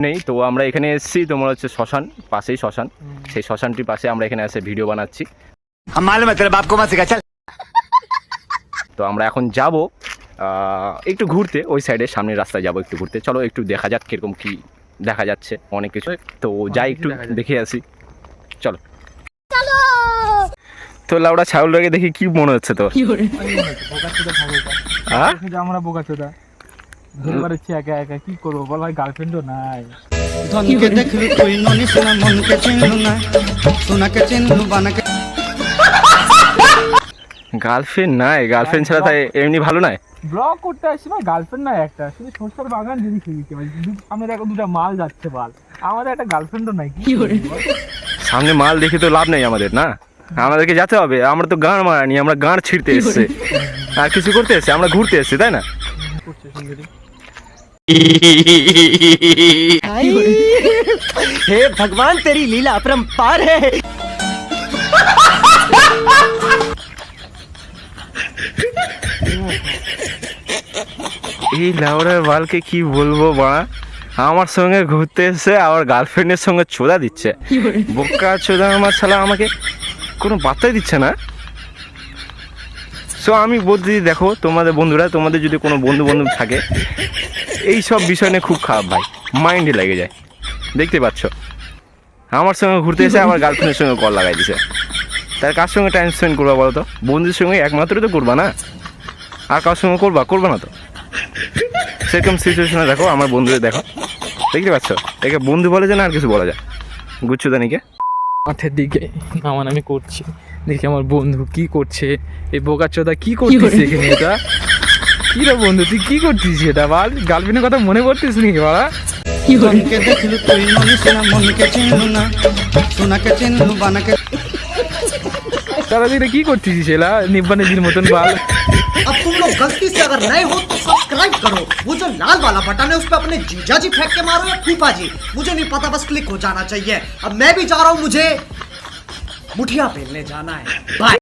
নেই তো আমরা এখানে এসেছি, তোমার হচ্ছে শ্মশান, পাশেই শ্মশান, সেই শ্মশানটির পাশে আমরা এখানে এসে ভিডিও বানাচ্ছি। তো আমরা এখন যাব একটু ঘুরতে, ওই সাইডে সামনের রাস্তায় যাব একটু ঘুরতে। চলো একটু দেখা যাক কিরকম কি দেখা যাচ্ছে, অনেক কিছু। তো যাই একটু দেখে আসি, চলো। তো লাউড়া ছাগলটাকে দেখি কি মনে হচ্ছে তোর? আমরা বোকা চোদা ধরে পারছি একা একা, কি করবো বল ভাই, গার্লফ্রেন্ডও নাই। ধনকে দেখলু তুই ননি সোনা, মনকে চিনলু না, সোনাকে চিনলু বানাকে। গার্লফ্রেন্ড নাই? গার্লফ্রেন্ড ছাড়া তাই এমনি ভালো নয়? ব্লগ করতে আসছি ভাই, গার্লফ্রেন্ড নাই একটা, শুধু সরষের বাগান যদি খেয়েছি ভাই, সামনে দেখো দুটা মাল যাচ্ছে বাল, আমাদের একটা গার্লফ্রেন্ডও নাই। কি করে সামনে মাল দেখে তো লাভ নেই আমাদের, না? আমাদেরকে যেতে হবে, আমরা তো গাঁড় মারানি, আমরা গাঁড় ছিঁড়তে এসছে, আর কিছু করতে এসছে? আমরা ঘুরতে এসছি, তাই না? हे भगवान तेरी लीला अपरंपार है। এই লাউড়ার বালকে কি বলবো বা, আমার সঙ্গে ঘুরতে এসে আবার গার্লফ্রেন্ডের সঙ্গে চোদা দিচ্ছে, বোকা চোদা আমার শালা, আমাকে কোনো বার্তাই দিচ্ছে না। সো আমি বলতে, দেখো তোমাদের বন্ধুরা, তোমাদের যদি কোনো বন্ধু থাকে, এই সব বিষয় নিয়ে খুব খারাপ ভাই, মাইন্ডে লেগে যায়। দেখতে পাচ্ছ, আমার সঙ্গে ঘুরতে এসে আমার গার্লফ্রেন্ডের সঙ্গে কল লাগাই দিছে। তার কার সঙ্গে টাইম স্পেন্ড করবা বলো তো? বন্ধুর সঙ্গে একমাত্রই তো করবা না, আর কার সঙ্গে করবা না তো। সেরকম সিচুয়েশনে দেখো আমার বন্ধুদের, দেখো, দেখতে পাচ্ছ, একে বন্ধু বলে যায় না আর কিছু বলা যায়? গুচ্ছদানিকে মাঠের দিকে নামান আমি করছি, দেখি আমার বন্ধু কি করছে। এই বোকা চোদা কি করছিস এখানে? এটা কি রে বন্ধু, তুই কি করছিস এটা বল? গার্লফ্রেন্ডের কথা মনে পড়তিস নাকি বাবা? ধনকে দেখলু তুই ননি সোনা, মনকে চিনলু না, সোনাকে চিনলু বানাকে। তারা তুই কি করছিস এলা নিব্বানের মতন বাল? अब तुम लोग गलती से अगर नए हो तो सब्सक्राइब करो, वो जो लाल वाला बटन है उस पर अपने जीजा जी फेंक के मारो या फूफा जी, मुझे नहीं पता, बस क्लिक हो जाना चाहिए। अब मैं भी जा रहा हूं, मुझे मुठिया पेलने जाना है। बाय।